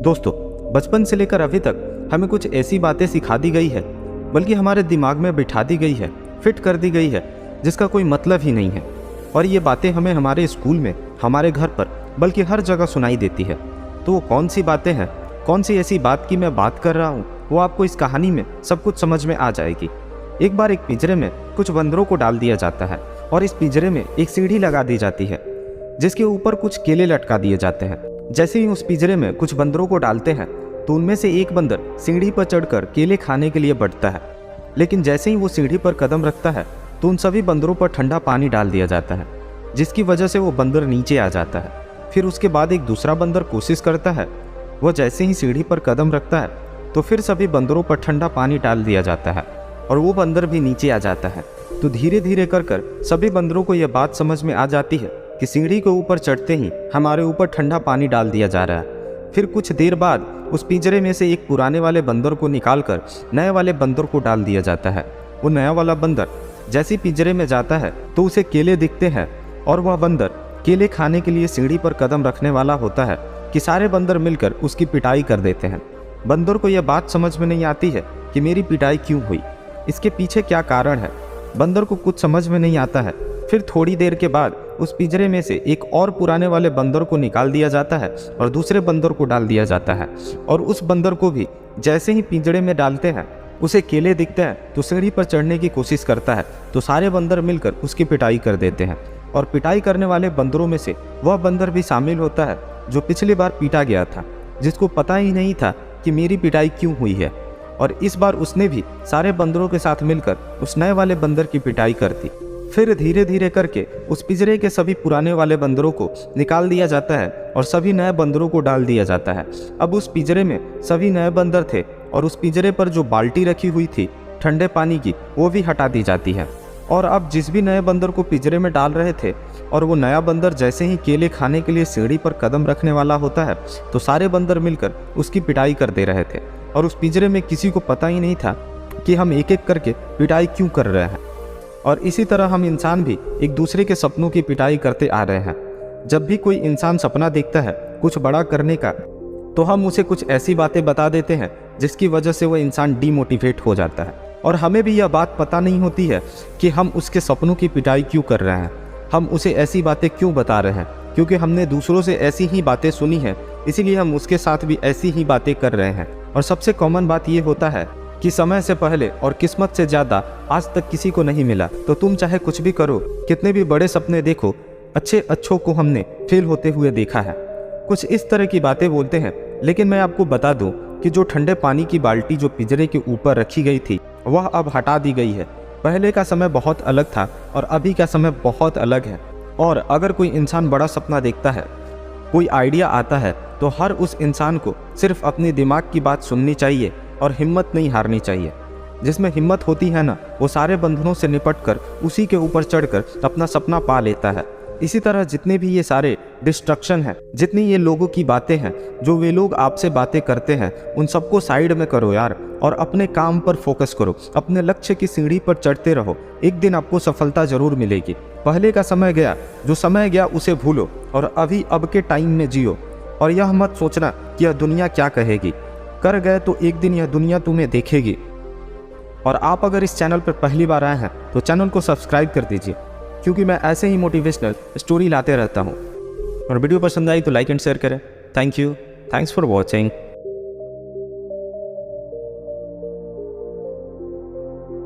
दोस्तों, बचपन से लेकर अभी तक हमें कुछ ऐसी बातें सिखा दी गई है, बल्कि हमारे दिमाग में बिठा दी गई है, फिट कर दी गई है, जिसका कोई मतलब ही नहीं है। और ये बातें हमें हमारे स्कूल में, हमारे घर पर, बल्कि हर जगह सुनाई देती है। तो वो कौन सी बातें हैं, कौन सी ऐसी बात की मैं बात कर रहा हूँ, वो आपको इस कहानी में सब कुछ समझ में आ जाएगी। एक बार एक पिंजरे में कुछ बंदरों को डाल दिया जाता है और इस पिंजरे में एक सीढ़ी लगा दी जाती है, जिसके ऊपर कुछ केले लटका दिए जाते हैं। जैसे ही उस पिंजरे में कुछ बंदरों को डालते हैं तो उनमें से एक बंदर सीढ़ी पर चढ़कर केले खाने के लिए बढ़ता है। लेकिन जैसे ही वो सीढ़ी पर कदम रखता है तो उन सभी बंदरों पर ठंडा पानी डाल दिया जाता है, जिसकी वजह से वो बंदर नीचे आ जाता है। फिर उसके बाद एक दूसरा बंदर कोशिश करता है। वह जैसे ही सीढ़ी पर कदम रखता है तो फिर सभी बंदरों पर ठंडा पानी डाल दिया जाता है और वो बंदर भी नीचे आ जाता है। तो धीरे धीरे कर सभी बंदरों को यह बात समझ में आ जाती है कि सीढ़ी के ऊपर चढ़ते ही हमारे ऊपर ठंडा पानी डाल दिया जा रहा है। फिर कुछ देर बाद उस पिंजरे में से एक पुराने वाले बंदर को निकालकर नए वाले बंदर को डाल दिया जाता है। वो नया वाला बंदर जैसे पिंजरे में जाता है तो उसे केले दिखते हैं और वह बंदर केले खाने के लिए सीढ़ी पर कदम रखने वाला होता है कि सारे बंदर मिलकर उसकी पिटाई कर देते हैं। बंदर को यह बात समझ में नहीं आती है कि मेरी पिटाई क्यों हुई, इसके पीछे क्या कारण है। बंदर को कुछ समझ में नहीं आता है। फिर थोड़ी देर के बाद उस पिंजरे में से एक और पुराने वाले बंदर को निकाल दिया जाता है और दूसरे बंदर को डाल दिया जाता है। और उस बंदर को भी जैसे ही पिंजरे में डालते हैं उसे केले दिखते हैं तो सीढ़ी पर चढ़ने की कोशिश करता है। तो सारे बंदर मिलकर उसकी पिटाई कर देते हैं और पिटाई करने वाले बंदरों में से वह बंदर भी शामिल होता है जो पिछली बार पीटा गया था, जिसको पता ही नहीं था कि मेरी पिटाई क्यों हुई है। और इस बार उसने भी सारे बंदरों के साथ मिलकर उस नए वाले बंदर की पिटाई कर दी। फिर धीरे धीरे करके उस पिंजरे के सभी पुराने वाले बंदरों को निकाल दिया जाता है और सभी नए बंदरों को डाल दिया जाता है। अब उस पिंजरे में सभी नए बंदर थे और उस पिंजरे पर जो बाल्टी रखी हुई थी ठंडे पानी की, वो भी हटा दी जाती है। और अब जिस भी नए बंदर को पिंजरे में डाल रहे थे और वो नया बंदर जैसे ही केले खाने के लिए सीढ़ी पर कदम रखने वाला होता है तो सारे बंदर मिलकर उसकी पिटाई कर दे रहे थे। और उस पिंजरे में किसी को पता ही नहीं था कि हम एक एक करके पिटाई क्यों कर रहे हैं। और इसी तरह हम इंसान भी एक दूसरे के सपनों की पिटाई करते आ रहे हैं। जब भी कोई इंसान सपना देखता है कुछ बड़ा करने का, तो हम उसे कुछ ऐसी बातें बता देते हैं जिसकी वजह से वह इंसान डीमोटिवेट हो जाता है। और हमें भी यह बात पता नहीं होती है कि हम उसके सपनों की पिटाई क्यों कर रहे हैं। हम उसे ऐसी बातें क्यों बता रहे हैं, क्योंकि हमने दूसरों से ऐसी ही बातें सुनी हैं, इसीलिए हम उसके साथ भी ऐसी ही बातें कर रहे हैं। और सबसे कॉमन बात ये होता है कि समय से पहले और किस्मत से ज़्यादा आज तक किसी को नहीं मिला। तो तुम चाहे कुछ भी करो, कितने भी बड़े सपने देखो, अच्छों को हमने फेल होते हुए देखा है। कुछ इस तरह की बातें बोलते हैं। लेकिन मैं आपको बता दूं कि जो ठंडे पानी की बाल्टी जो पिंजरे के ऊपर रखी गई थी वह अब हटा दी गई है। पहले का समय बहुत अलग था और अभी का समय बहुत अलग है। और अगर कोई इंसान बड़ा सपना देखता है, कोई आइडिया आता है, तो हर उस इंसान को सिर्फ अपने दिमाग की बात सुननी चाहिए और हिम्मत नहीं हारनी चाहिए। जिसमें हिम्मत होती है ना, वो सारे बंधनों से निपटकर उसी के ऊपर चढ़कर अपना सपना पा लेता है। इसी तरह जितने भी ये सारे डिस्ट्रक्शन हैं, जितनी ये लोगों की बातें हैं, जो वे लोग आपसे बातें करते हैं, उन सबको साइड में करो यार और अपने काम पर फोकस करो। अपने लक्ष्य की सीढ़ी पर चढ़ते रहो, एक दिन आपको सफलता जरूर मिलेगी। पहले का समय गया, जो समय गया उसे भूलो और अभी अब के टाइम में जियो। और यह मत सोचना कि यह दुनिया क्या कहेगी। कर गए तो एक दिन यह दुनिया तुम्हें देखेगी। और आप अगर इस चैनल पर पहली बार आए हैं तो चैनल को सब्सक्राइब कर दीजिए, क्योंकि मैं ऐसे ही मोटिवेशनल स्टोरी लाते रहता हूँ। और वीडियो पसंद आई तो लाइक एंड शेयर करें। Thank you, thanks for watching.